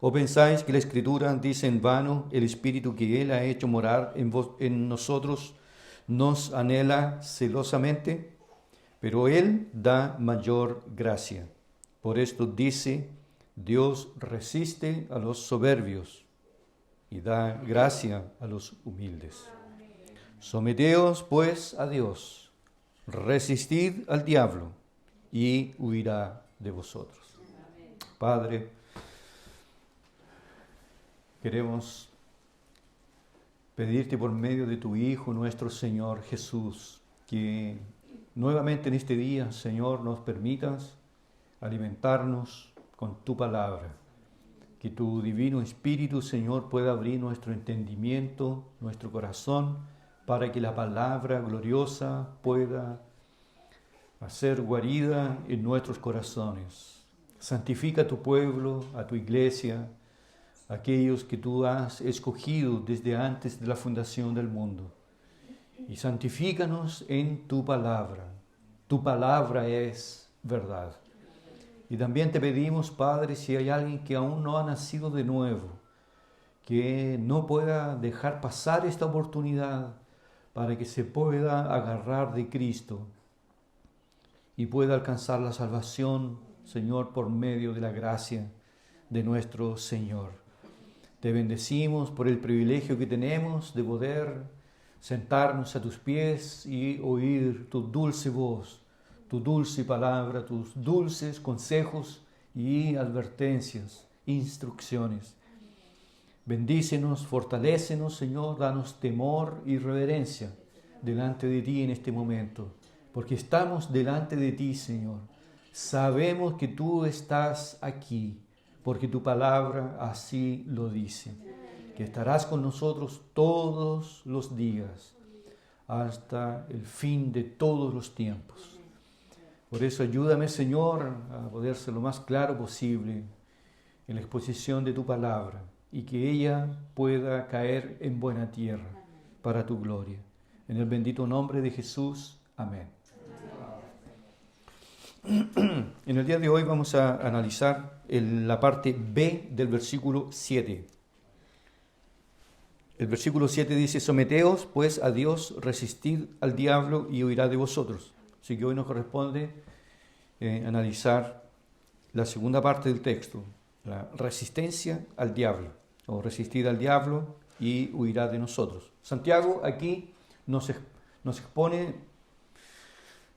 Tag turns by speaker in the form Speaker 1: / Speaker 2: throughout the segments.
Speaker 1: ¿O pensáis que la Escritura dice en vano, el Espíritu que Él ha hecho morar en nosotros nos anhela celosamente? Pero Él da mayor gracia. Por esto dice, Dios resiste a los soberbios y da gracia a los humildes. Someteos pues a Dios, resistid al diablo y huirá de vosotros. Padre, queremos pedirte por medio de tu Hijo, nuestro Señor Jesús, que nuevamente en este día, Señor, nos permitas alimentarnos con tu palabra. Que tu divino Espíritu, Señor, pueda abrir nuestro entendimiento, nuestro corazón, para que la palabra gloriosa pueda hacer guarida en nuestros corazones. Santifica a tu pueblo, a tu iglesia, aquellos que tú has escogido desde antes de la fundación del mundo. Y santifícanos en tu palabra. Tu palabra es verdad. Y también te pedimos, Padre, si hay alguien que aún no ha nacido de nuevo, que no pueda dejar pasar esta oportunidad para que se pueda agarrar de Cristo y pueda alcanzar la salvación, Señor, por medio de la gracia de nuestro Señor. Te bendecimos por el privilegio que tenemos de poder sentarnos a tus pies y oír tu dulce voz, tu dulce palabra, tus dulces consejos y advertencias, instrucciones. Bendícenos, fortalécenos, Señor, danos temor y reverencia delante de ti en este momento, porque estamos delante de ti, Señor. Sabemos que tú estás aquí, porque tu palabra así lo dice, que estarás con nosotros todos los días, hasta el fin de todos los tiempos. Por eso ayúdame, Señor, a poder ser lo más claro posible en la exposición de tu palabra y que ella pueda caer en buena tierra para tu gloria. En el bendito nombre de Jesús. Amén. En el día de hoy vamos a analizar la parte B del versículo 7. El versículo 7 dice, someteos pues a Dios, resistid al diablo y huirá de vosotros. Así que hoy nos corresponde analizar la segunda parte del texto, la resistencia al diablo, o resistir al diablo y huirá de nosotros. Santiago aquí nos expone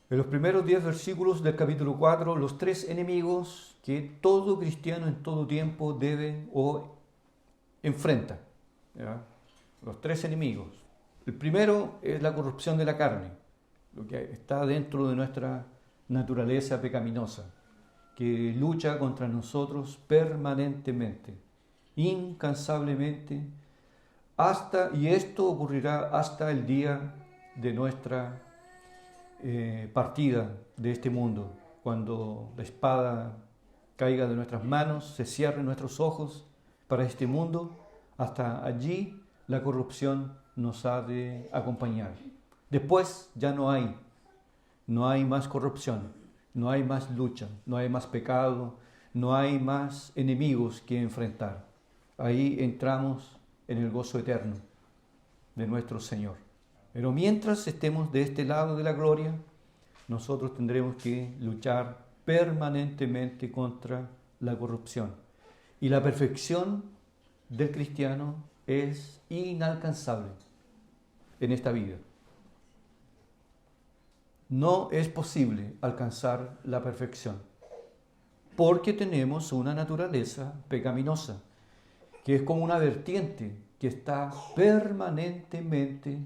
Speaker 1: en los primeros 10 versículos del capítulo 4 los 3 enemigos que todo cristiano en todo tiempo debe o enfrenta. ¿Ya? Los 3 enemigos. El primero es la corrupción de la carne, lo que está dentro de nuestra naturaleza pecaminosa, que lucha contra nosotros permanentemente, incansablemente, y esto ocurrirá hasta el día de nuestra partida de este mundo, cuando la espada caiga de nuestras manos, se cierren nuestros ojos para este mundo, hasta allí la corrupción nos ha de acompañar. Después ya no hay más corrupción, no hay más lucha, no hay más pecado, no hay más enemigos que enfrentar. Ahí entramos en el gozo eterno de nuestro Señor. Pero mientras estemos de este lado de la gloria, nosotros tendremos que luchar permanentemente contra la corrupción. Y la perfección del cristiano es inalcanzable en esta vida. No es posible alcanzar la perfección, porque tenemos una naturaleza pecaminosa, que es como una vertiente que está permanentemente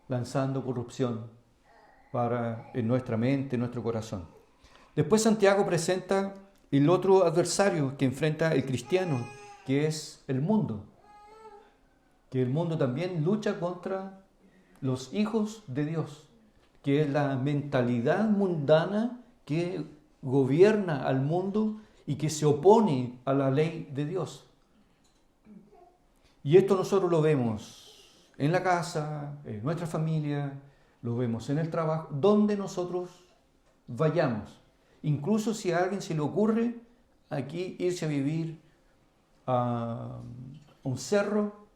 Speaker 1: lanzando corrupción en nuestra mente, en nuestro corazón. Después Santiago presenta el otro adversario que enfrenta el cristiano, que es el mundo. Que el mundo también lucha contra los hijos de Dios, que es la mentalidad mundana que gobierna al mundo y que se opone a la ley de Dios. Y esto nosotros lo vemos en la casa, en nuestra familia, lo vemos en el trabajo, donde nosotros vayamos. Incluso si a alguien se le ocurre aquí irse a vivir a un cerro,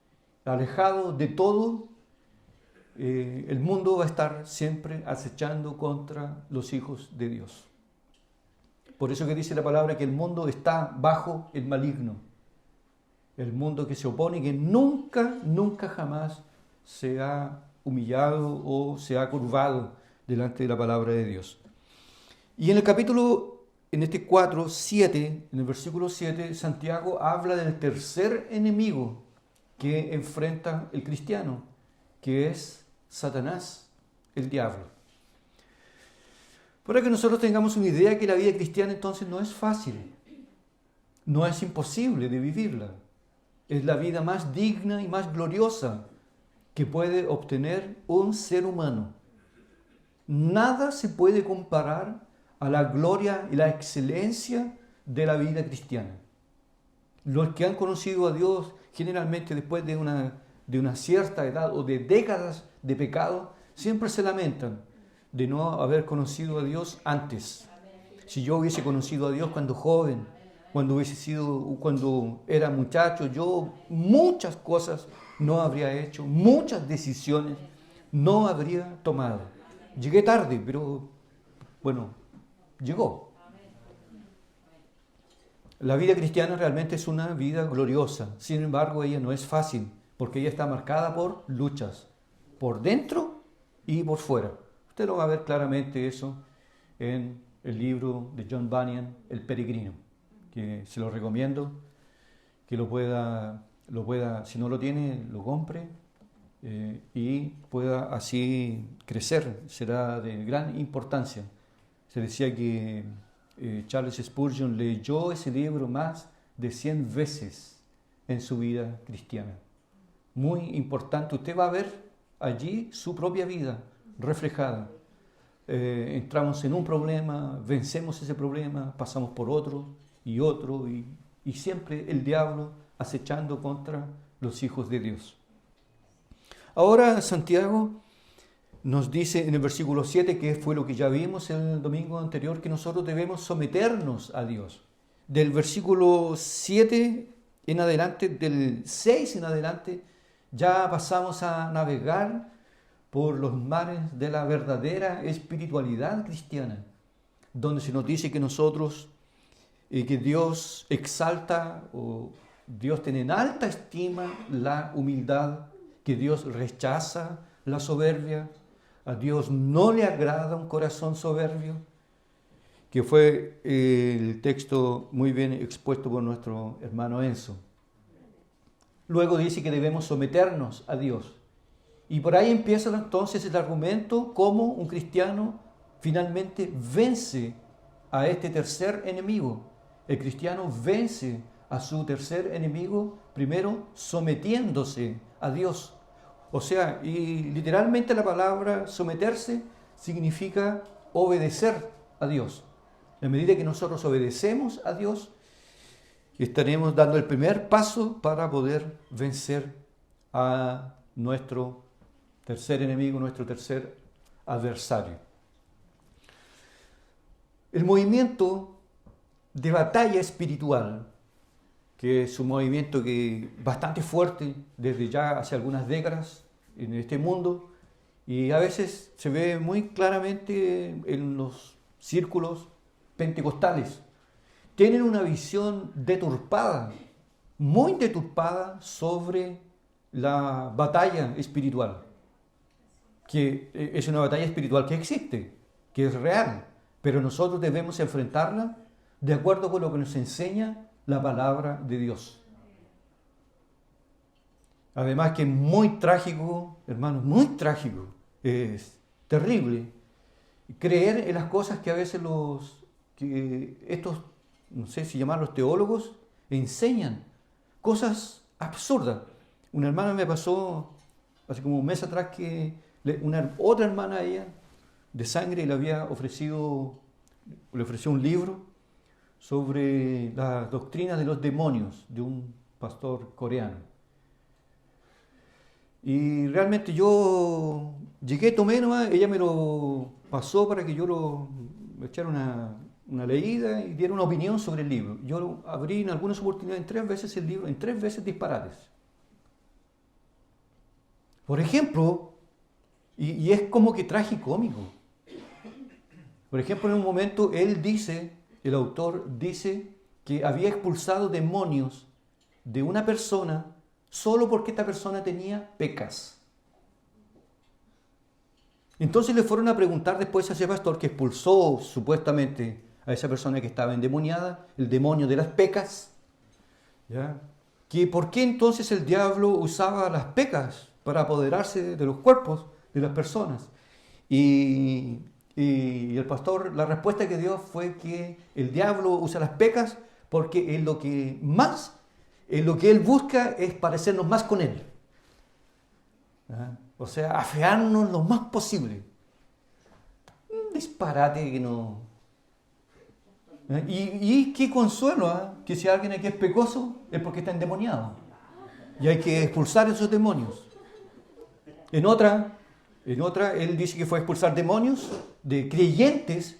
Speaker 1: alejado de todo, el mundo va a estar siempre acechando contra los hijos de Dios. Por eso que dice la palabra que el mundo está bajo el maligno. El mundo que se opone, que nunca, nunca jamás se ha humillado o se ha curvado delante de la palabra de Dios. Y en el capítulo, en este 4:7, en el versículo 7, Santiago habla del tercer enemigo que enfrenta el cristiano, que es Satanás, el diablo. Para que nosotros tengamos una idea que la vida cristiana entonces no es fácil, no es imposible de vivirla. Es la vida más digna y más gloriosa que puede obtener un ser humano. Nada se puede comparar a la gloria y la excelencia de la vida cristiana. Los que han conocido a Dios generalmente después de una cierta edad o de décadas de pecado, siempre se lamentan de no haber conocido a Dios antes. Si yo hubiese conocido a Dios cuando joven, cuando era muchacho, yo muchas cosas no habría hecho, muchas decisiones no habría tomado. Llegué tarde, pero bueno, llegó. La vida cristiana realmente es una vida gloriosa, sin embargo ella no es fácil, porque ella está marcada por luchas, por dentro y por fuera. Usted lo va a ver claramente eso en el libro de John Bunyan, El Peregrino, que se lo recomiendo, que lo pueda, si no lo tiene, lo compre y pueda así crecer, será de gran importancia. Se decía que Charles Spurgeon leyó ese libro más de 100 veces en su vida cristiana. Muy importante, usted va a ver allí su propia vida reflejada. Entramos en un problema, vencemos ese problema, pasamos por otro y siempre el diablo acechando contra los hijos de Dios. Ahora Santiago nos dice en el versículo 7, que fue lo que ya vimos el domingo anterior, que nosotros debemos someternos a Dios. Del versículo 7 en adelante, del 6 en adelante, ya pasamos a navegar por los mares de la verdadera espiritualidad cristiana, donde se nos dice que nosotros, que Dios exalta o Dios tiene en alta estima la humildad, que Dios rechaza la soberbia, a Dios no le agrada un corazón soberbio, que fue el texto muy bien expuesto por nuestro hermano Enzo. Luego dice que debemos someternos a Dios. Y por ahí empieza entonces el argumento cómo un cristiano finalmente vence a este tercer enemigo. El cristiano vence a su tercer enemigo primero sometiéndose a Dios. O sea, y literalmente la palabra someterse significa obedecer a Dios. En medida que nosotros obedecemos a Dios, estaremos dando el primer paso para poder vencer a nuestro tercer enemigo, nuestro tercer adversario. El movimiento de batalla espiritual, que es un movimiento que bastante fuerte desde ya hace algunas décadas en este mundo, y a veces se ve muy claramente en los círculos pentecostales. Tienen una visión deturpada, muy deturpada sobre la batalla espiritual, que es una batalla espiritual que existe, que es real, pero nosotros debemos enfrentarla de acuerdo con lo que nos enseña la palabra de Dios. Además que es muy trágico, hermanos, muy trágico, es terrible creer en las cosas que a veces estos, no sé si llamarlos teólogos, enseñan, cosas absurdas. Una hermana me pasó hace como un mes atrás que otra hermana a ella de sangre le ofreció un libro sobre la doctrina de los demonios de un pastor coreano. Y realmente yo llegué, tomé nomás, ella me lo pasó para que yo me echara una leída y diera una opinión sobre el libro. Yo lo abrí en algunas oportunidades en 3 veces el libro, en 3 veces disparates. Por ejemplo, y es como que tragicómico. Por ejemplo, en un momento él dice, el autor dice que había expulsado demonios de una persona solo porque esta persona tenía pecas. Entonces le fueron a preguntar después a ese pastor que expulsó supuestamente a esa persona que estaba endemoniada, el demonio de las pecas, ¿ya? Que por qué entonces el diablo usaba las pecas para apoderarse de los cuerpos de las personas. Y el pastor, la respuesta que dio fue que el diablo usa las pecas porque es lo que él busca es parecernos más con él. ¿Ya? O sea, afearnos lo más posible. Un disparate que no... Y qué consuelo, ¿eh? Que si alguien aquí es pecoso es porque está endemoniado. Y hay que expulsar esos demonios. En otra, él dice que fue a expulsar demonios de creyentes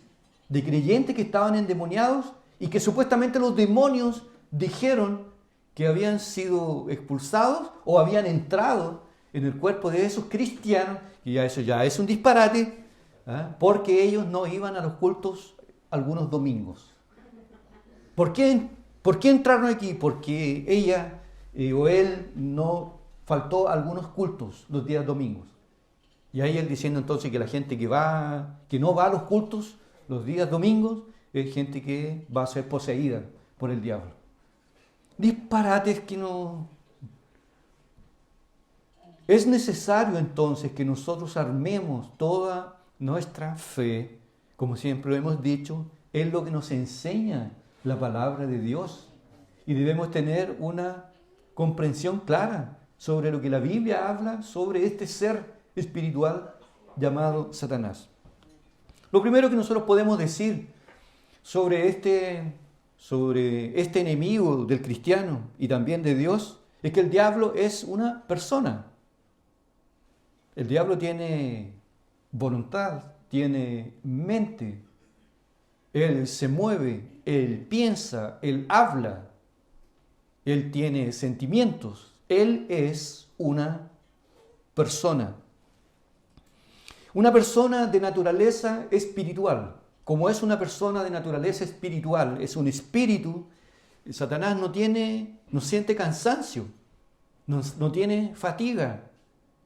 Speaker 1: que estaban endemoniados y que supuestamente los demonios dijeron que habían sido expulsados o habían entrado en el cuerpo de esos cristianos, y eso ya es un disparate, ¿eh? Porque ellos no iban a los cultos algunos domingos. ¿Por qué entraron aquí? Porque ella o él no faltó a algunos cultos los días domingos. Y ahí él diciendo entonces que la gente que no va a los cultos los días domingos es gente que va a ser poseída por el diablo. Disparates que no... Es necesario entonces que nosotros armemos toda nuestra fe, como siempre lo hemos dicho, es lo que nos enseña la palabra de Dios. Y debemos tener una comprensión clara sobre lo que la Biblia habla sobre este ser espiritual llamado Satanás. Lo primero que nosotros podemos decir sobre este enemigo del cristiano y también de Dios es que el diablo es una persona. El diablo tiene voluntad, tiene mente, él se mueve, él piensa, él habla, él tiene sentimientos, él es una persona. Una persona de naturaleza espiritual. Como es una persona de naturaleza espiritual, es un espíritu, Satanás no siente cansancio, no tiene fatiga.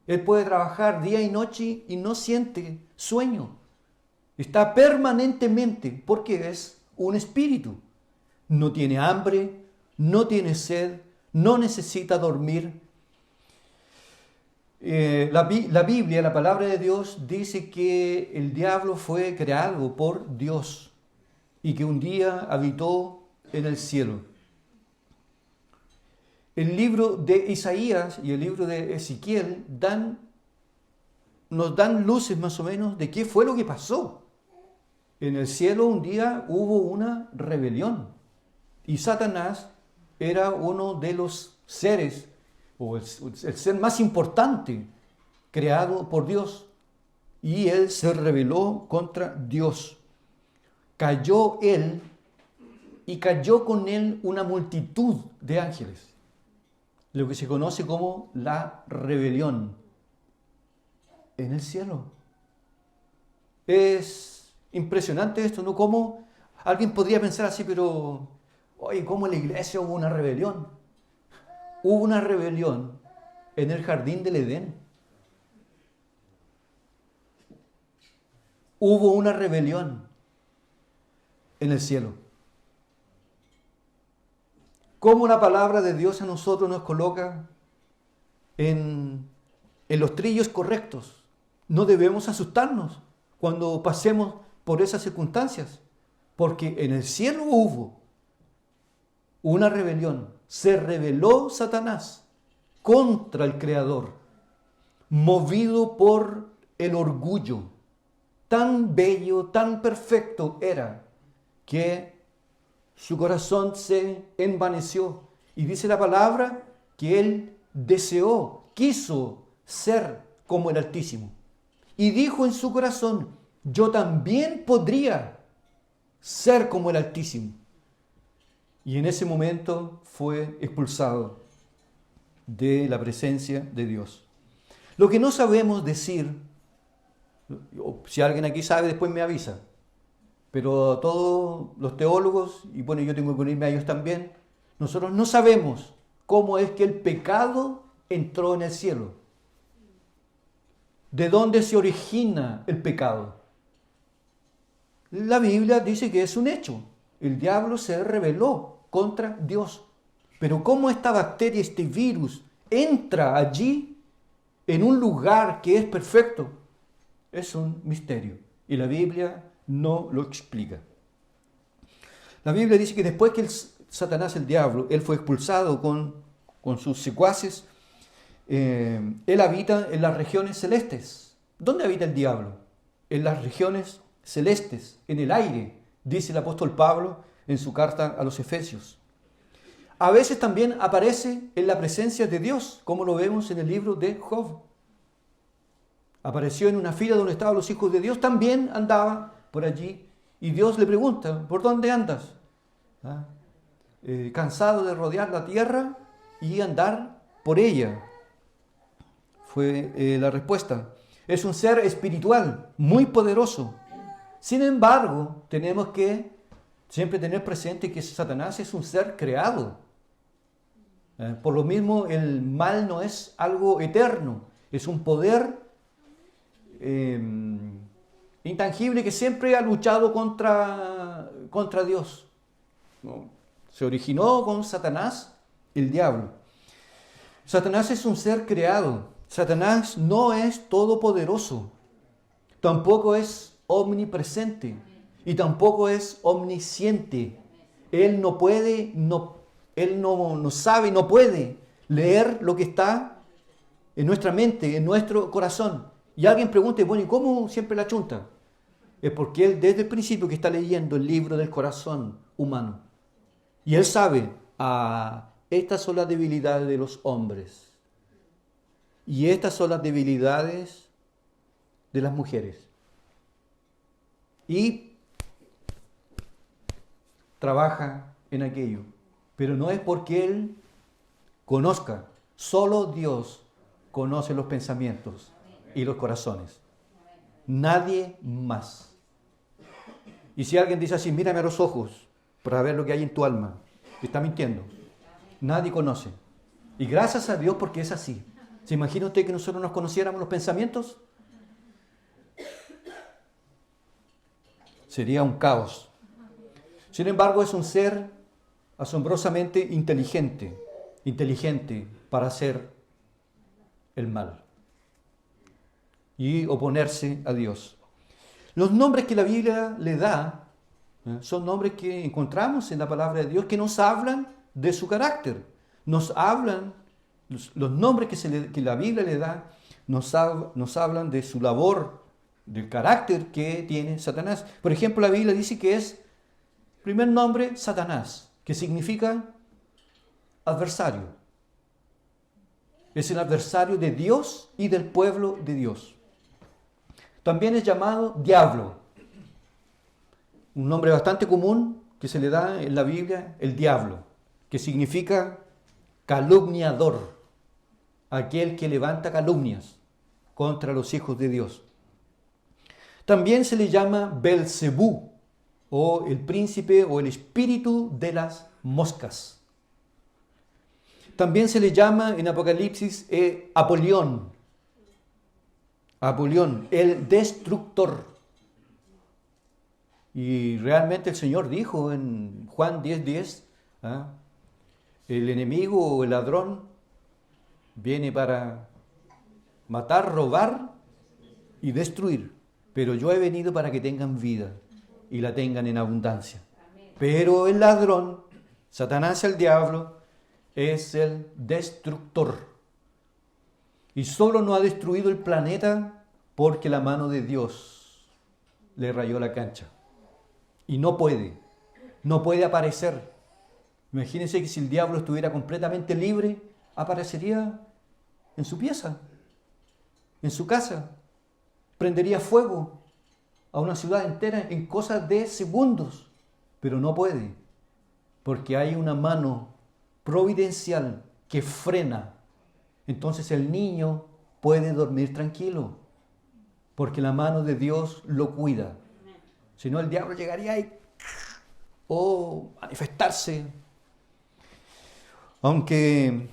Speaker 1: Él puede trabajar día y noche y no siente sueño. Está permanentemente porque es un espíritu. No tiene hambre, no tiene sed, no necesita dormir. La Biblia, la palabra de Dios, dice que el diablo fue creado por Dios y que un día habitó en el cielo. El libro de Isaías y el libro de Ezequiel nos dan luces más o menos de qué fue lo que pasó. En el cielo un día hubo una rebelión y Satanás era uno de los seres, o el ser más importante creado por Dios, y él se rebeló contra Dios. Cayó él y cayó con él una multitud de ángeles. Lo que se conoce como la rebelión en el cielo. Es impresionante esto, ¿no? Como alguien podría pensar así, pero, oye, ¿cómo en la iglesia hubo una rebelión? Hubo una rebelión en el jardín del Edén. Hubo una rebelión en el cielo. Cómo la palabra de Dios a nosotros nos coloca en los trillos correctos. No debemos asustarnos cuando pasemos por esas circunstancias, porque en el cielo hubo una rebelión. Se rebeló Satanás contra el Creador, movido por el orgullo. Tan bello, tan perfecto era que su corazón se envaneció. Y dice la palabra que él quiso ser como el Altísimo. Y dijo en su corazón, yo también podría ser como el Altísimo. Y en ese momento fue expulsado de la presencia de Dios. Lo que no sabemos decir, si alguien aquí sabe, después me avisa, pero todos los teólogos, y bueno, yo tengo que unirme a ellos también, nosotros no sabemos cómo es que el pecado entró en el cielo. ¿De dónde se origina el pecado? La Biblia dice que es un hecho. El diablo se rebeló contra Dios. Pero cómo esta bacteria, este virus, entra allí en un lugar que es perfecto, es un misterio. Y la Biblia no lo explica. La Biblia dice que después que Satanás, el diablo, él fue expulsado con sus secuaces, él habita en las regiones celestes. ¿Dónde habita el diablo? En las regiones celestes, en el aire, dice el apóstol Pablo en su carta a los Efesios. A veces también aparece en la presencia de Dios, como lo vemos en el libro de Job. Apareció en una fila donde estaban los hijos de Dios, también andaba por allí, y Dios le pregunta, ¿por dónde andas? Cansado de rodear la tierra y andar por ella. Fue la respuesta. Es un ser espiritual, muy poderoso. Sin embargo, tenemos que siempre tener presente que Satanás es un ser creado. Por lo mismo, el mal no es algo eterno, es un poder intangible que siempre ha luchado contra Dios. ¿No? Se originó con Satanás, el diablo. Satanás es un ser creado. Satanás no es todopoderoso, tampoco es omnipresente y tampoco es omnisciente. Él no puede, él no sabe, no puede leer lo que está en nuestra mente, en nuestro corazón. Y alguien pregunta, bueno, ¿y cómo siempre la chunta? Es porque él desde el principio que está leyendo el libro del corazón humano. Y él sabe, estas son las debilidades de los hombres. Y estas son las debilidades de las mujeres. Y trabaja en aquello. Pero no es porque él conozca. Solo Dios conoce los pensamientos y los corazones. Nadie más. Y si alguien dice así, mírame a los ojos para ver lo que hay en tu alma, te está mintiendo. Nadie conoce. Y gracias a Dios porque es así. ¿Se imagina usted que nosotros nos conociéramos los pensamientos? Sería un caos. Sin embargo, es un ser asombrosamente inteligente para hacer el mal y oponerse a Dios. Los nombres que la Biblia le da son nombres que encontramos en la palabra de Dios que nos hablan de su carácter. Nos hablan, los nombres que la Biblia le da nos hablan de su labor, del carácter que tiene Satanás. Por ejemplo, la Biblia dice que es, primer nombre, Satanás, que significa adversario. Es el adversario de Dios y del pueblo de Dios. También es llamado diablo. Un nombre bastante común que se le da en la Biblia, el diablo, que significa calumniador, aquel que levanta calumnias contra los hijos de Dios. También se le llama Belcebú, o el príncipe o el espíritu de las moscas. También se le llama en Apocalipsis Apolión, el destructor. Y realmente el Señor dijo en Juan 10:10, el enemigo o el ladrón viene para matar, robar y destruir. Pero yo he venido para que tengan vida y la tengan en abundancia. Pero el ladrón, Satanás el diablo, es el destructor. Y solo no ha destruido el planeta porque la mano de Dios le rayó la cancha. Y no puede aparecer. Imagínense que si el diablo estuviera completamente libre, aparecería en su pieza, en su casa. Prendería fuego a una ciudad entera en cosas de segundos. pero no puede, porque hay una mano providencial que frena. Entonces el niño puede dormir tranquilo, porque la mano de Dios lo cuida. Si no, el diablo llegaría ahí o manifestarse. Aunque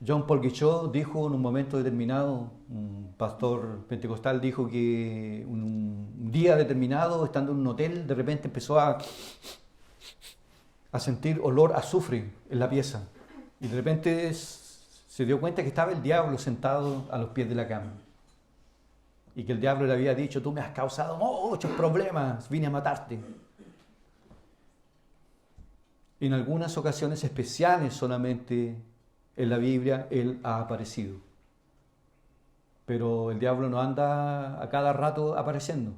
Speaker 1: John Paul Guichot dijo en un momento determinado, un pastor pentecostal dijo que un día determinado, estando en un hotel, de repente empezó a sentir olor a azufre en la pieza. Y de repente se dio cuenta que estaba el diablo sentado a los pies de la cama. Y que el diablo le había dicho: tú me has causado muchos problemas, vine a matarte. En algunas ocasiones especiales solamente en la Biblia Él ha aparecido. Pero el diablo no anda a cada rato apareciendo,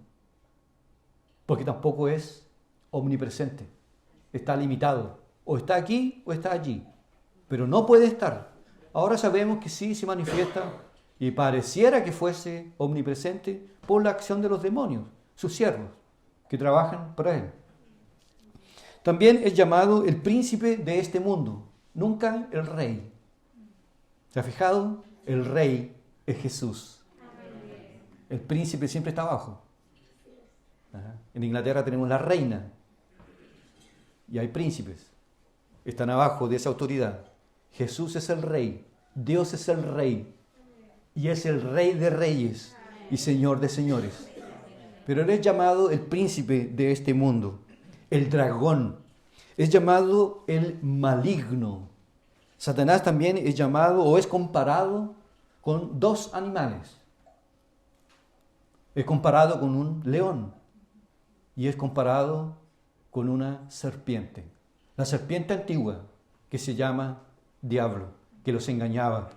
Speaker 1: porque tampoco es omnipresente. Está limitado. O está aquí o está allí, pero no puede estar. Ahora sabemos que sí se manifiesta y pareciera que fuese omnipresente por la acción de los demonios, sus siervos, que trabajan para Él. También es llamado el príncipe de este mundo, nunca el rey. ¿Se ha fijado? El rey es Jesús. El príncipe siempre está abajo. En Inglaterra tenemos la reina y hay príncipes. Están abajo de esa autoridad. Jesús es el rey, Dios es el rey y es el rey de reyes y señor de señores. Pero Él es llamado el príncipe de este mundo, el dragón. Es llamado el maligno. Satanás también es llamado o es comparado con dos animales. Es comparado con un león y es comparado con una serpiente. La serpiente antigua que se llama diablo, que los engañaba,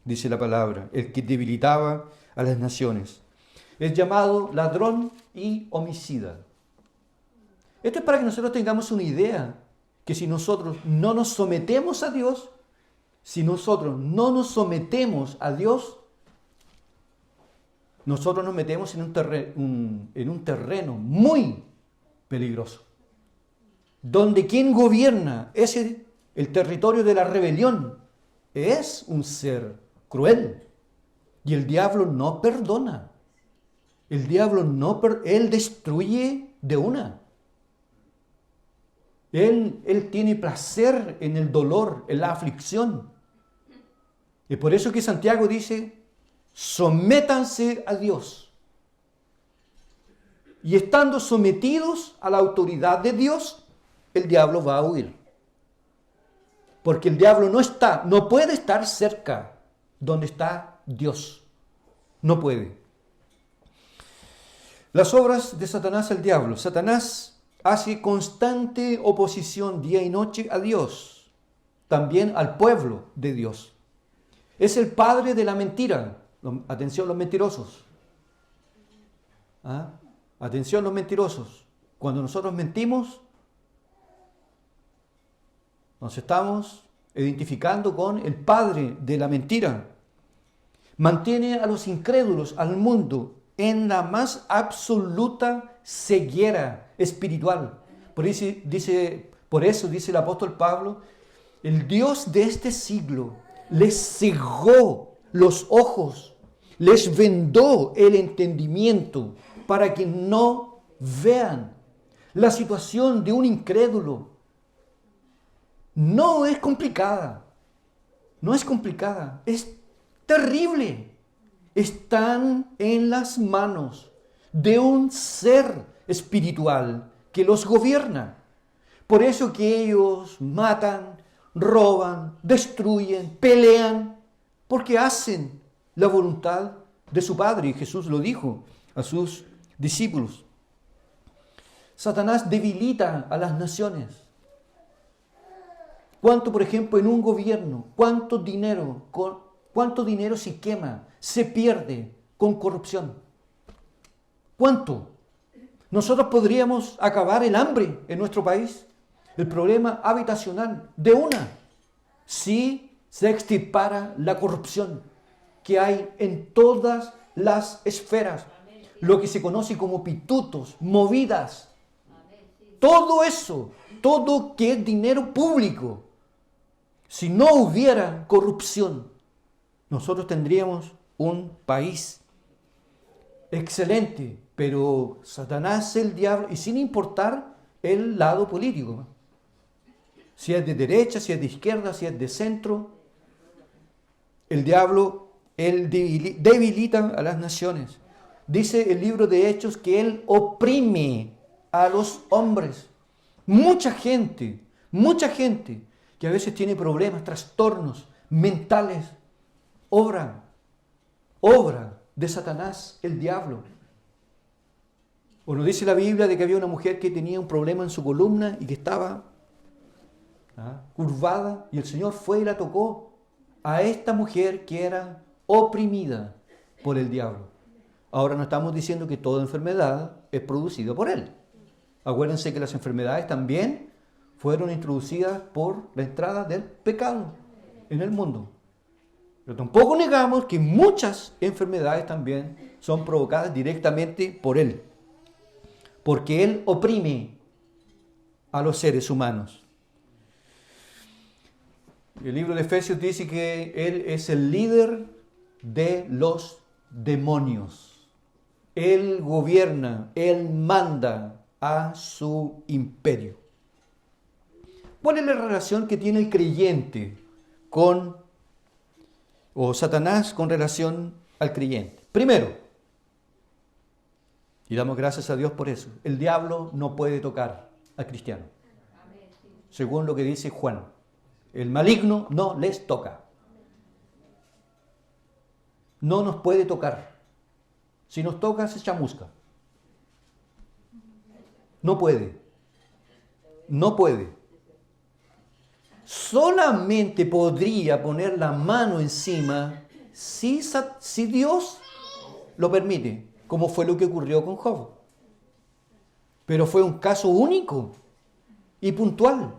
Speaker 1: dice la palabra, el que debilitaba a las naciones. Es llamado ladrón y homicida. Esto es para que nosotros tengamos una idea que si nosotros no nos sometemos a Dios, nosotros nos metemos en un terreno muy peligroso, donde quien gobierna el territorio de la rebelión es un ser cruel. Y el diablo no perdona. Él destruye de una. Él tiene placer en el dolor, en la aflicción. Y por eso que Santiago dice: sométanse a Dios. Y estando sometidos a la autoridad de Dios, el diablo va a huir. Porque el diablo no puede estar cerca donde está Dios. No puede. Las obras de Satanás, el diablo. Satanás hace constante oposición día y noche a Dios, también al pueblo de Dios. Es el padre de la mentira. Atención los mentirosos. Atención los mentirosos. Cuando nosotros mentimos, nos estamos identificando con el padre de la mentira. Mantiene a los incrédulos, al mundo, en la más absoluta ceguera espiritual. Por eso dice el apóstol Pablo: el Dios de este siglo les cegó los ojos, les vendó el entendimiento para que no vean. La situación de un incrédulo no es complicada, es terrible. Están en las manos de un ser espiritual que los gobierna. Por eso que ellos matan, roban, destruyen, pelean, porque hacen la voluntad de su Padre. Y Jesús lo dijo a sus discípulos. Satanás debilita a las naciones. ¿Cuánto, por ejemplo, en un gobierno, cuánto dinero se quema, se pierde con corrupción? ¿Cuánto? Nosotros podríamos acabar el hambre en nuestro país, el problema habitacional, de una, si se extirpara la corrupción que hay en todas las esferas. lo que se conoce como pitutos, movidas. Todo eso, todo que es dinero público. Si no hubiera corrupción, nosotros tendríamos un país excelente, pero Satanás, el diablo, y sin importar el lado político, si es de derecha, si es de izquierda, si es de centro, el diablo, él debilita a las naciones. Dice el libro de Hechos que él oprime a los hombres. Mucha gente que a veces tiene problemas, trastornos mentales, obra de Satanás, el diablo. O nos dice la Biblia de que había una mujer que tenía un problema en su columna y que estaba curvada, y el Señor fue y la tocó a esta mujer que era oprimida por el diablo. Ahora no estamos diciendo que toda enfermedad es producida por él. Acuérdense que las enfermedades también fueron introducidas por la entrada del pecado en el mundo. Pero tampoco negamos que muchas enfermedades también son provocadas directamente por él. Porque él oprime a los seres humanos. El libro de Efesios dice que él es el líder de los demonios. Él gobierna, él manda a su imperio. ¿Cuál es la relación que tiene el creyente o Satanás con relación al creyente? Primero, y damos gracias a Dios por eso, el diablo no puede tocar al cristiano. Según lo que dice Juan, el maligno no les toca. No nos puede tocar. Si nos toca, se chamusca. No puede. No puede. Solamente podría poner la mano encima si Dios lo permite, como fue lo que ocurrió con Job. Pero fue un caso único y puntual.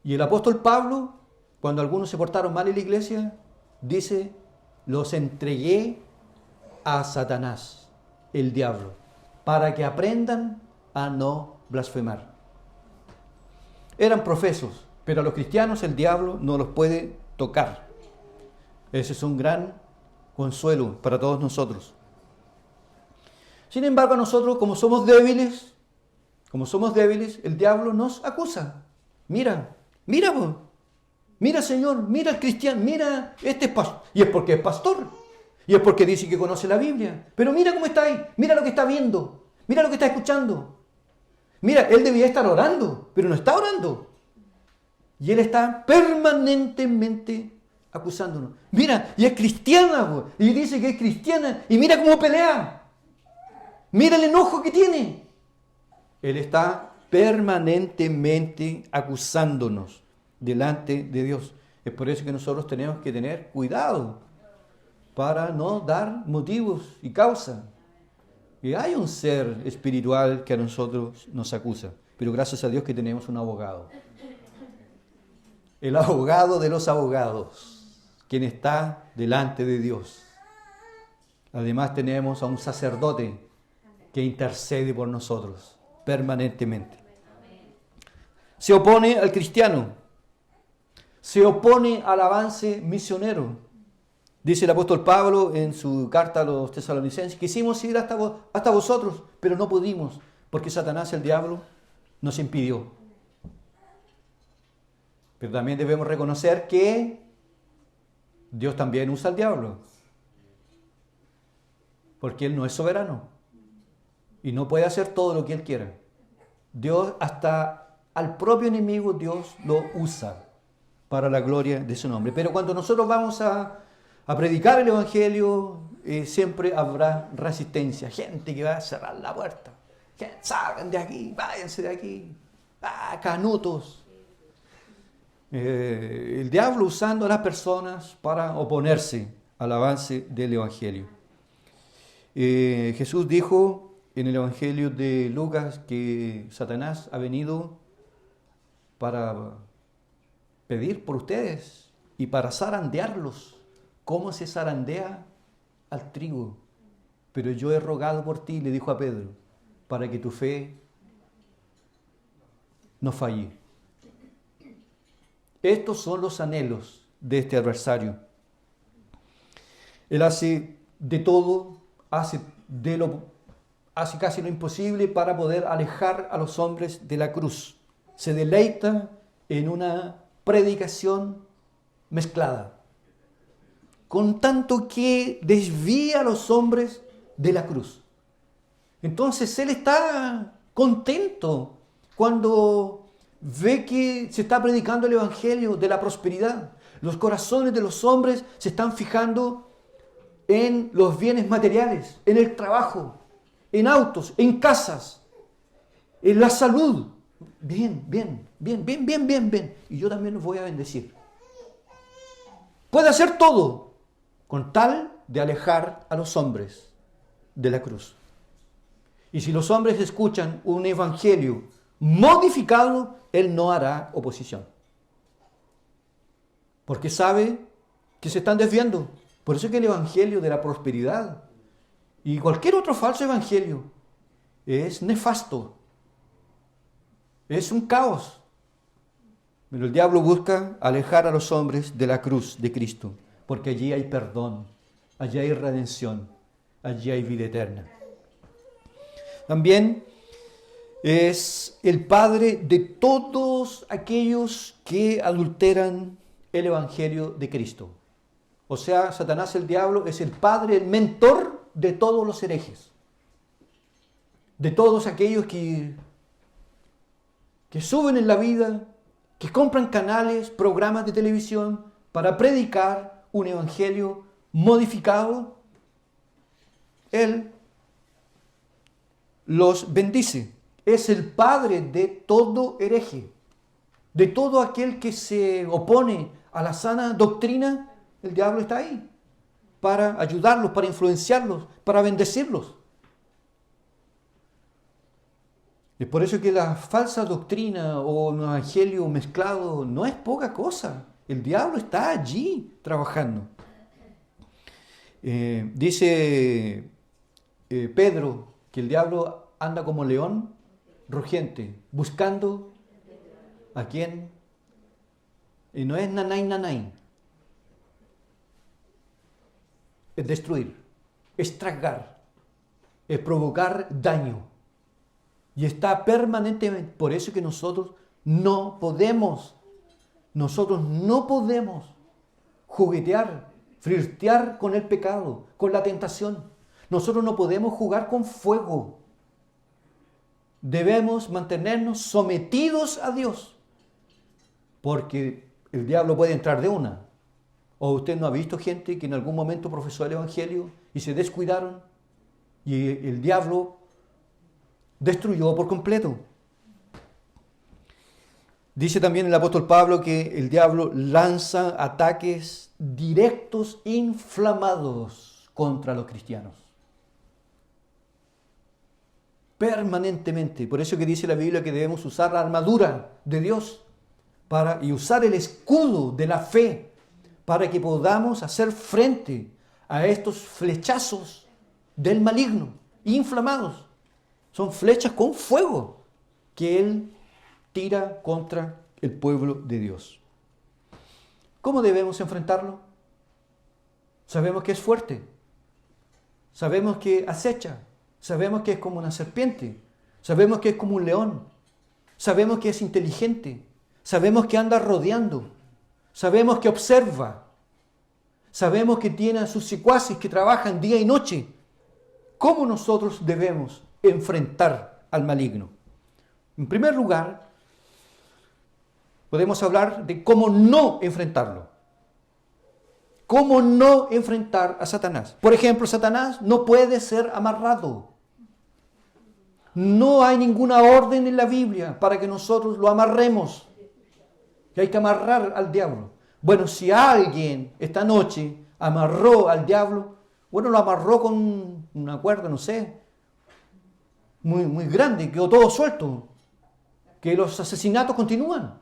Speaker 1: Y el apóstol Pablo, cuando algunos se portaron mal en la iglesia, dice, los entregué a Satanás, el diablo, para que aprendan a no blasfemar. Eran profesos, pero a los cristianos el diablo no los puede tocar. Ese es un gran consuelo para todos nosotros. Sin embargo, a nosotros, como somos débiles, el diablo nos acusa. Mira, Señor, mira al cristiano, mira, este es pastor. Y es porque es pastor. Y es porque dice que conoce la Biblia. Pero mira cómo está ahí, mira lo que está viendo, mira lo que está escuchando. Mira, él debía estar orando, pero no está orando. Y él está permanentemente acusándonos. Mira, y es cristiana, y dice que es cristiana, y mira cómo pelea. Mira el enojo que tiene. Él está permanentemente acusándonos delante de Dios. Es por eso que nosotros tenemos que tener cuidado para no dar motivos y causa. Y hay un ser espiritual que a nosotros nos acusa, pero gracias a Dios que tenemos un abogado. El abogado de los abogados, quien está delante de Dios. Además tenemos a un sacerdote que intercede por nosotros permanentemente. Se opone al cristiano, se opone al avance misionero. Dice el apóstol Pablo en su carta a los tesalonicenses, quisimos ir hasta vosotros, pero no pudimos, porque Satanás, el diablo, nos impidió. Pero también debemos reconocer que Dios también usa al diablo, porque Él no es soberano y no puede hacer todo lo que Él quiera. Dios, hasta al propio enemigo, Dios lo usa para la gloria de su nombre. Pero cuando nosotros vamos a predicar el Evangelio, siempre habrá resistencia, gente que va a cerrar la puerta. Salgan de aquí, váyanse de aquí, canutos. El diablo usando a las personas para oponerse al avance del Evangelio. Jesús dijo en el Evangelio de Lucas que Satanás ha venido para pedir por ustedes y para zarandearlos. ¿Cómo se zarandea al trigo, pero yo he rogado por ti, le dijo a Pedro, para que tu fe no falle. Estos son los anhelos de este adversario. Él hace de todo, hace casi lo imposible para poder alejar a los hombres de la cruz. Se deleita en una predicación mezclada, con tanto que desvía a los hombres de la cruz. Entonces él está contento cuando ve que se está predicando el evangelio de la prosperidad. Los corazones de los hombres se están fijando en los bienes materiales, en el trabajo, en autos, en casas, en la salud. Bien. Y yo también los voy a bendecir. Puede hacer todo con tal de alejar a los hombres de la cruz. Y si los hombres escuchan un evangelio modificado, él no hará oposición. Porque sabe que se están desviando. Por eso es que el evangelio de la prosperidad y cualquier otro falso evangelio es nefasto. Es un caos. Pero el diablo busca alejar a los hombres de la cruz de Cristo, porque allí hay perdón, allí hay redención, allí hay vida eterna. También es el padre de todos aquellos que adulteran el evangelio de Cristo. O sea, Satanás, el diablo, es el padre, el mentor de todos los herejes, de todos aquellos que suben en la vida, que compran canales, programas de televisión para predicar un evangelio modificado. Él los bendice. Es el padre de todo hereje, de todo aquel que se opone a la sana doctrina. El diablo está ahí para ayudarlos, para influenciarlos, para bendecirlos. Es por eso que la falsa doctrina o un evangelio mezclado no es poca cosa. El diablo está allí trabajando. Dice Pedro que el diablo anda como león rugiente, buscando a quién. Y no es nanay. Es destruir, es tragar, es provocar daño. Y está permanentemente. Por eso que nosotros no podemos juguetear, flirtear con el pecado, con la tentación. Nosotros no podemos jugar con fuego. Debemos mantenernos sometidos a Dios, porque el diablo puede entrar de una. ¿O usted no ha visto gente que en algún momento profesó el evangelio y se descuidaron y el diablo destruyó por completo? Dice también el apóstol Pablo que el diablo lanza ataques directos, inflamados contra los cristianos. Permanentemente. Por eso que dice la Biblia que debemos usar la armadura de Dios y usar el escudo de la fe para que podamos hacer frente a estos flechazos del maligno, inflamados. Son flechas con fuego que él tira contra el pueblo de Dios. ¿Cómo debemos enfrentarlo? Sabemos que es fuerte, sabemos que acecha, sabemos que es como una serpiente, sabemos que es como un león, sabemos que es inteligente, sabemos que anda rodeando, sabemos que observa, sabemos que tiene a sus secuaces que trabajan día y noche. ¿Cómo nosotros debemos enfrentar al maligno? En primer lugar, podemos hablar de cómo no enfrentarlo. ¿Cómo no enfrentar a Satanás? Por ejemplo, Satanás no puede ser amarrado. No hay ninguna orden en la Biblia para que nosotros lo amarremos. Que hay que amarrar al diablo. Bueno, si alguien esta noche amarró al diablo, bueno, lo amarró con una cuerda, no sé, muy grande, quedó todo suelto. Que los asesinatos continúan.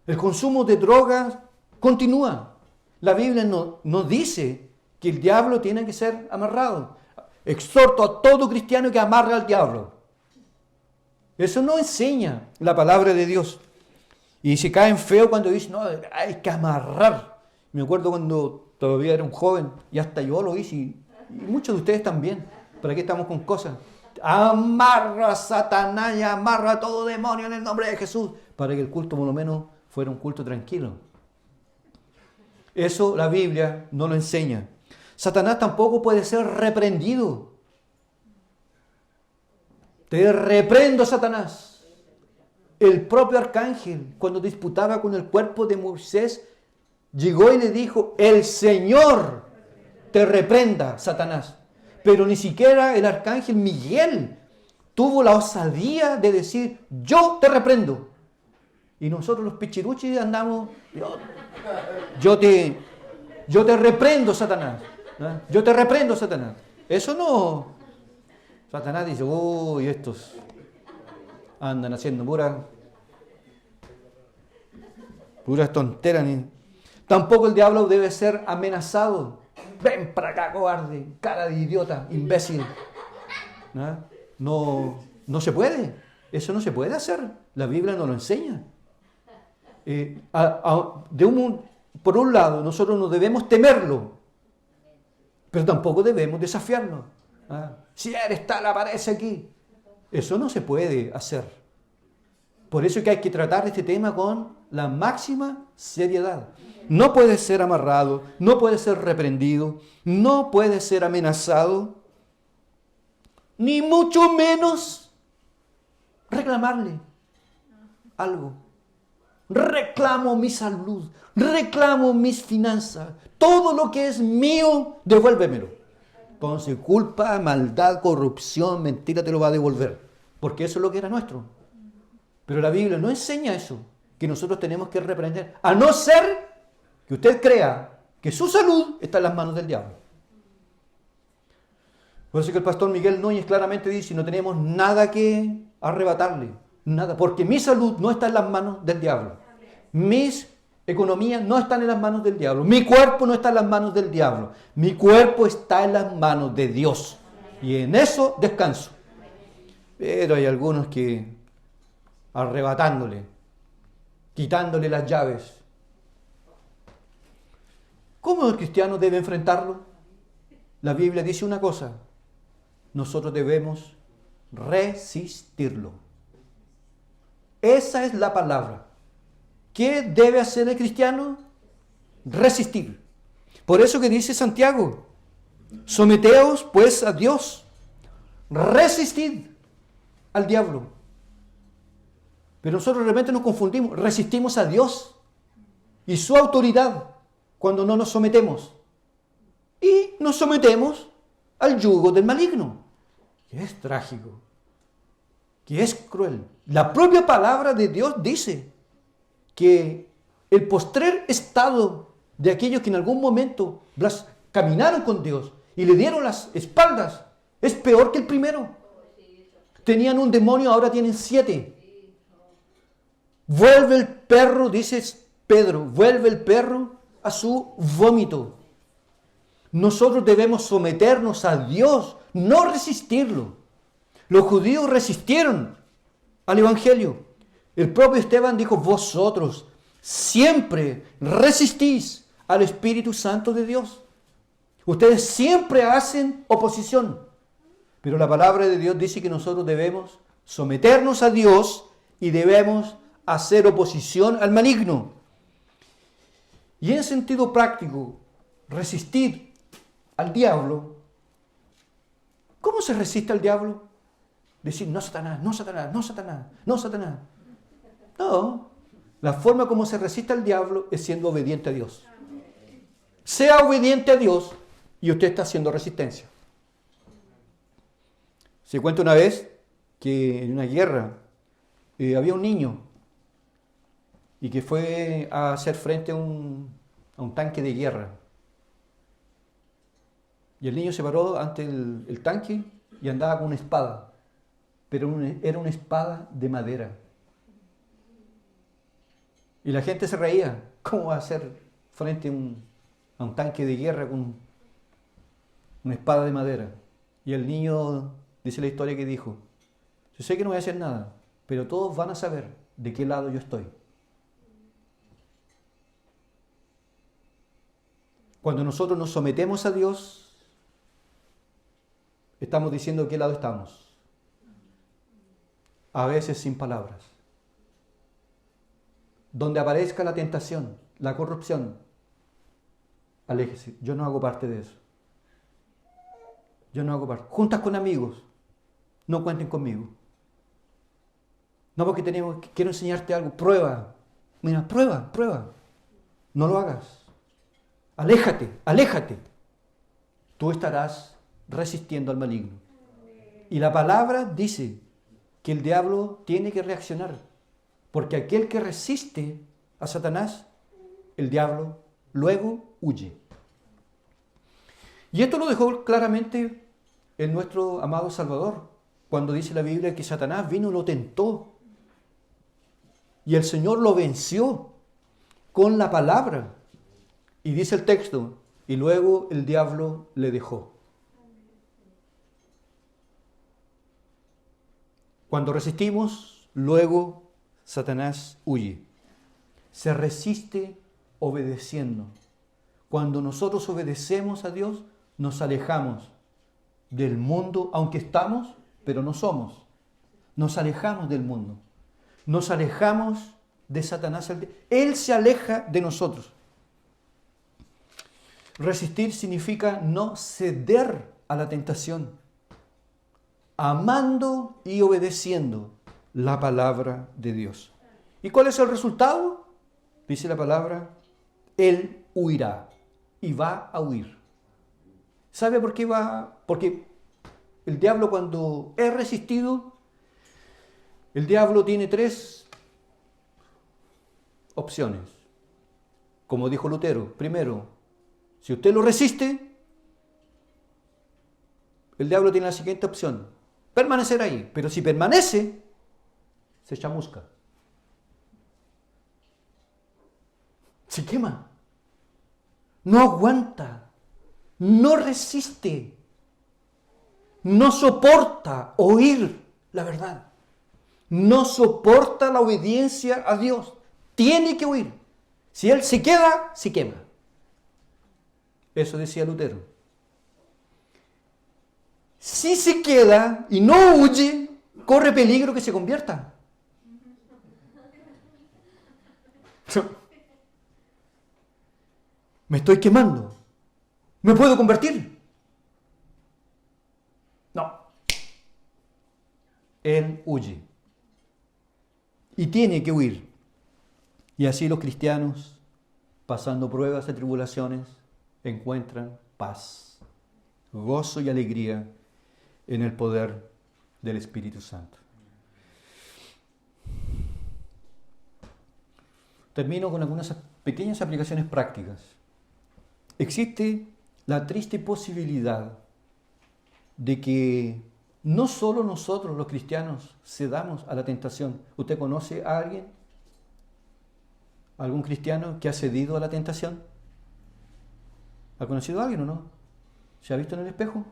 Speaker 1: El consumo de drogas continúa. La Biblia no dice que el diablo tiene que ser amarrado. Exhorto a todo cristiano que amarre al diablo. Eso no enseña la palabra de Dios. Y se caen feo cuando dicen, no, hay que amarrar. Me acuerdo cuando todavía era un joven, y hasta yo lo hice, y muchos de ustedes también. ¿Para qué estamos con cosas? Amarra a Satanás y amarra a todo demonio en el nombre de Jesús, para que el culto por lo menos fuera un culto tranquilo. Eso la Biblia no lo enseña. Satanás tampoco puede ser reprendido. Te reprendo, Satanás. El propio arcángel, cuando disputaba con el cuerpo de Moisés, llegó y le dijo, el Señor te reprenda, Satanás. Pero ni siquiera el arcángel Miguel tuvo la osadía de decir, yo te reprendo. Y nosotros los pichiruchis andamos, yo te reprendo, Satanás. ¿No? Yo te reprendo, Satanás. Eso no. Satanás dice, uy, estos andan haciendo puras tonteras. Tampoco el diablo debe ser amenazado. Ven para acá, cobarde, cara de idiota, imbécil. No se puede. Eso no se puede hacer. La Biblia no lo enseña. Por un lado, nosotros no debemos temerlo, pero tampoco debemos desafiarlo. Si eres tal, aparece aquí. Eso no se puede hacer. Por eso es que hay que tratar este tema con la máxima seriedad. No puede ser amarrado, no puede ser reprendido, no puede ser amenazado, ni mucho menos reclamarle algo. Reclamo mi salud, reclamo mis finanzas, todo lo que es mío, devuélvemelo. Entonces, culpa, maldad, corrupción, mentira te lo va a devolver, porque eso es lo que era nuestro. Pero la Biblia no enseña eso, que nosotros tenemos que reprender, a no ser que usted crea que su salud está en las manos del diablo. Por eso que el pastor Miguel Núñez claramente dice, no tenemos nada que arrebatarle, nada, porque mi salud no está en las manos del diablo. Mis economías no están en las manos del diablo. Mi cuerpo no está en las manos del diablo. Mi cuerpo está en las manos de Dios. Y en eso descanso. Pero hay algunos que arrebatándole, quitándole las llaves. ¿Cómo el cristiano debe enfrentarlo? La Biblia dice una cosa. Nosotros debemos resistirlo. Esa es la palabra. ¿Qué debe hacer el cristiano? Resistir. Por eso que dice Santiago, someteos pues a Dios, resistid al diablo. Pero nosotros de repente nos confundimos, resistimos a Dios y su autoridad cuando no nos sometemos. Y nos sometemos al yugo del maligno, que es trágico, que es cruel. La propia palabra de Dios dice que el postrer estado de aquellos que en algún momento caminaron con Dios y le dieron las espaldas es peor que el primero. Tenían un demonio, ahora tienen 7. Vuelve el perro, dice Pedro, vuelve el perro a su vómito. Nosotros debemos someternos a Dios, no resistirlo. Los judíos resistieron al Evangelio. El propio Esteban dijo, vosotros siempre resistís al Espíritu Santo de Dios. Ustedes siempre hacen oposición. Pero la palabra de Dios dice que nosotros debemos someternos a Dios y debemos hacer oposición al maligno. Y en sentido práctico, resistir al diablo. ¿Cómo se resiste al diablo? Decir, no Satanás, no Satanás, no Satanás, no Satanás. No, la forma como se resiste al diablo es siendo obediente a Dios. Sea obediente a Dios y usted está haciendo resistencia. Se cuenta una vez que en una guerra había un niño y que fue a hacer frente a un tanque de guerra. Y el niño se paró ante el tanque y andaba con una espada, pero era una espada de madera. Y la gente se reía. ¿Cómo va a hacer frente a un tanque de guerra con una espada de madera. Y el niño, dice la historia que dijo, yo sé que no voy a hacer nada, pero todos van a saber de qué lado yo estoy. Cuando nosotros nos sometemos a Dios, estamos diciendo de qué lado estamos. A veces sin palabras. Donde aparezca la tentación, la corrupción, aléjese. Yo no hago parte de eso. Yo no hago parte. Juntas con amigos, no cuenten conmigo. No porque quiero enseñarte algo. Prueba. Mira, prueba. No lo hagas. Aléjate. Tú estarás resistiendo al maligno. Y la palabra dice que el diablo tiene que reaccionar. Porque aquel que resiste a Satanás, el diablo luego huye. Y esto lo dejó claramente en nuestro amado Salvador, cuando dice la Biblia que Satanás vino y lo tentó. Y el Señor lo venció con la palabra. Y dice el texto, y luego el diablo le dejó. Cuando resistimos, luego Satanás huye. Se resiste obedeciendo. Cuando nosotros obedecemos a Dios, nos alejamos del mundo, aunque estamos, pero no somos. Nos alejamos del mundo. Nos alejamos de Satanás. Él se aleja de nosotros. Resistir significa no ceder a la tentación, amando y obedeciendo la palabra de Dios. ¿Y cuál es el resultado? Dice la palabra, Él huirá y va a huir. ¿Sabe por qué va? Porque el diablo, cuando es resistido, el diablo tiene 3 opciones. Como dijo Lutero, primero, si usted lo resiste, el diablo tiene la siguiente opción: permanecer ahí. Pero si permanece, se chamusca. Se quema. No aguanta. No resiste. No soporta oír la verdad. No soporta la obediencia a Dios. Tiene que huir. Si él se queda, se quema. Eso decía Lutero. Si se queda y no huye, corre peligro que se convierta. Me estoy quemando. ¿Me puedo convertir? No. Él huye. Y tiene que huir. Y así los cristianos, pasando pruebas y tribulaciones, encuentran paz, gozo y alegría en el poder del Espíritu Santo. Termino con algunas pequeñas aplicaciones prácticas. Existe la triste posibilidad de que no solo nosotros los cristianos cedamos a la tentación. ¿Usted conoce a alguien? ¿Algún cristiano que ha cedido a la tentación? ¿Ha conocido a alguien o no? ¿Se ha visto en el espejo?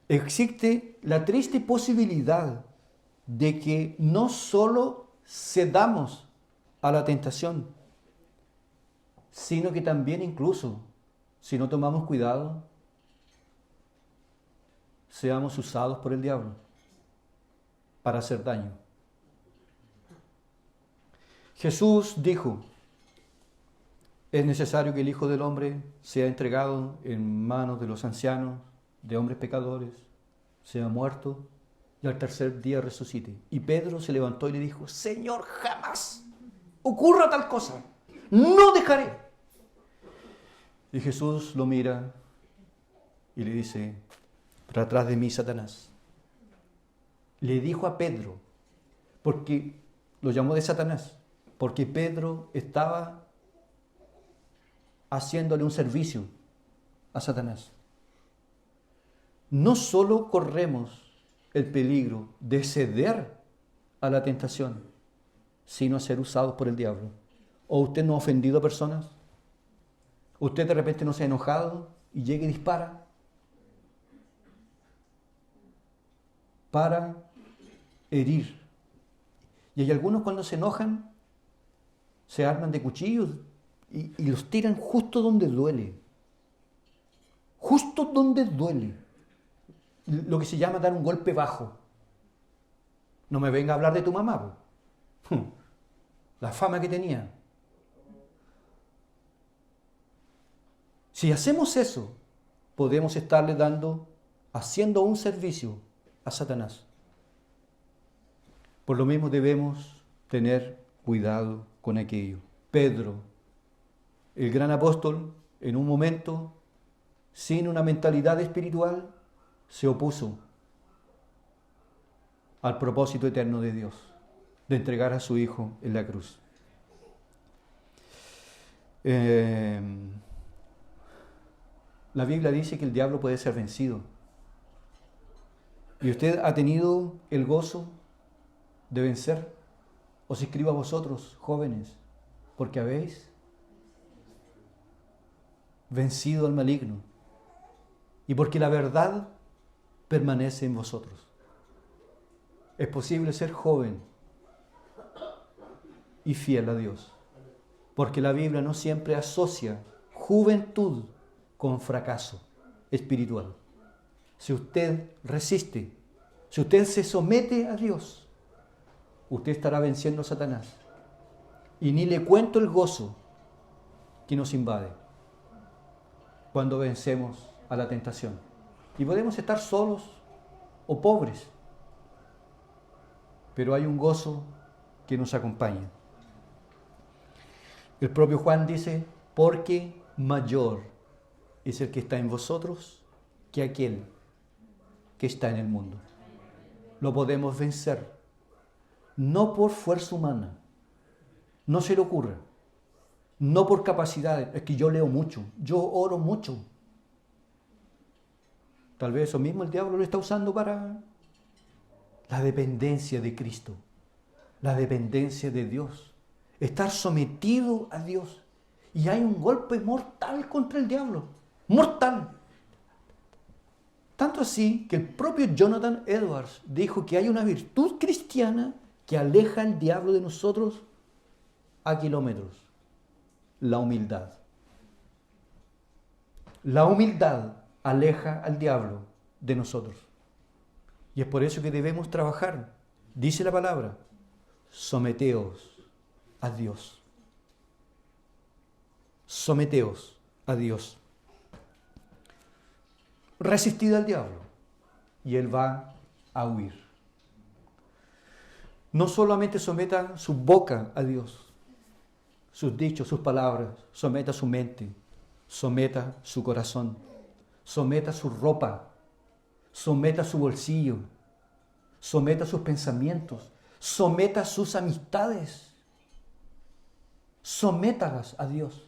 Speaker 1: Existe la triste posibilidad de que no solo cedamos a la tentación, sino que también incluso, si no tomamos cuidado, seamos usados por el diablo para hacer daño. Jesús dijo, es necesario que el Hijo del Hombre sea entregado en manos de los ancianos, de hombres pecadores, sea muerto y al tercer día resucite. Y Pedro se levantó y le dijo, Señor, jamás ocurra tal cosa, no dejaré. Y Jesús lo mira y le dice, para atrás de mí, Satanás. Le dijo a Pedro, porque lo llamó de Satanás, porque Pedro estaba haciéndole un servicio a Satanás. No solo corremos el peligro de ceder a la tentación, sino a ser usados por el diablo. ¿O usted no ha ofendido a personas? Usted de repente no se ha enojado y llega y dispara para herir. Y hay algunos cuando se enojan se arman de cuchillos y los tiran justo donde duele. Justo donde duele. Lo que se llama dar un golpe bajo. No me venga a hablar de tu mamá, po. La fama que tenía. Si hacemos eso, podemos estarle haciendo un servicio a Satanás. Por lo mismo debemos tener cuidado con aquello. Pedro, el gran apóstol, en un momento, sin una mentalidad espiritual, se opuso al propósito eterno de Dios, de entregar a su Hijo en la cruz. La Biblia dice que el diablo puede ser vencido. ¿Y usted ha tenido el gozo de vencer? Os escribo a vosotros, jóvenes, porque habéis vencido al maligno y porque la verdad permanece en vosotros. Es posible ser joven y fiel a Dios, porque la Biblia no siempre asocia juventud con fracaso espiritual. Si usted resiste, si usted se somete a Dios, usted estará venciendo a Satanás. Y ni le cuento el gozo que nos invade cuando vencemos a la tentación. Y podemos estar solos o pobres, pero hay un gozo que nos acompaña. El propio Juan dice, porque mayor es el que está en vosotros que aquel que está en el mundo. Lo podemos vencer, no por fuerza humana, no se le ocurra, no por capacidades, es que yo leo mucho, yo oro mucho. Tal vez eso mismo el diablo lo está usando para la dependencia de Cristo, la dependencia de Dios, estar sometido a Dios. Y hay un golpe mortal contra el diablo, mortal. Tanto así que el propio Jonathan Edwards dijo que hay una virtud cristiana que aleja al diablo de nosotros a kilómetros: la humildad. La humildad aleja al diablo de nosotros. Y es por eso que debemos trabajar. Dice la palabra, someteos a Dios. Someteos a Dios. Resistid al diablo y él va a huir. No solamente someta su boca a Dios, sus dichos, sus palabras, someta su mente, someta su corazón, someta su ropa, someta su bolsillo, someta sus pensamientos, someta sus amistades, sométalas a Dios,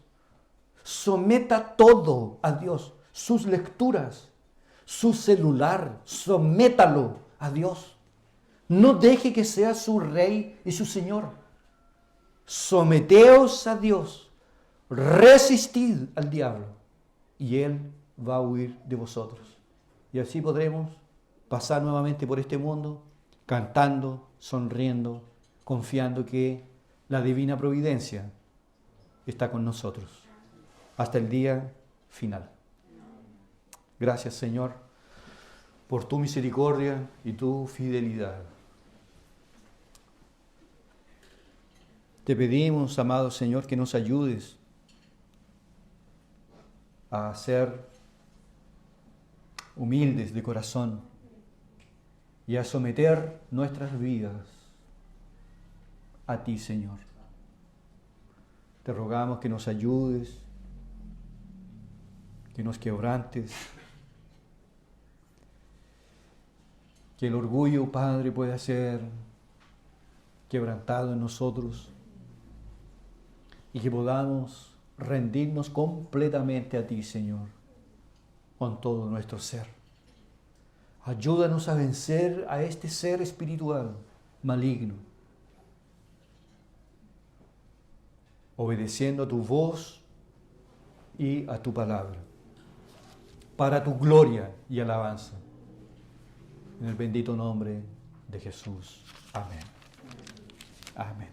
Speaker 1: someta todo a Dios, sus lecturas, su celular, sométalo a Dios. No deje que sea su rey y su señor. Someteos a Dios, resistid al diablo y él va a huir de vosotros. Y así podremos pasar nuevamente por este mundo cantando, sonriendo, confiando que la divina providencia está con nosotros hasta el día final. Gracias, Señor, por tu misericordia y tu fidelidad. Te pedimos, amado Señor, que nos ayudes a ser humildes de corazón y a someter nuestras vidas a ti, Señor. Te rogamos que nos ayudes, que nos quebrantes, que el orgullo, Padre, pueda ser quebrantado en nosotros y que podamos rendirnos completamente a ti, Señor, con todo nuestro ser. Ayúdanos a vencer a este ser espiritual maligno, obedeciendo a tu voz y a tu palabra, para tu gloria y alabanza. En el bendito nombre de Jesús. Amén. Amén.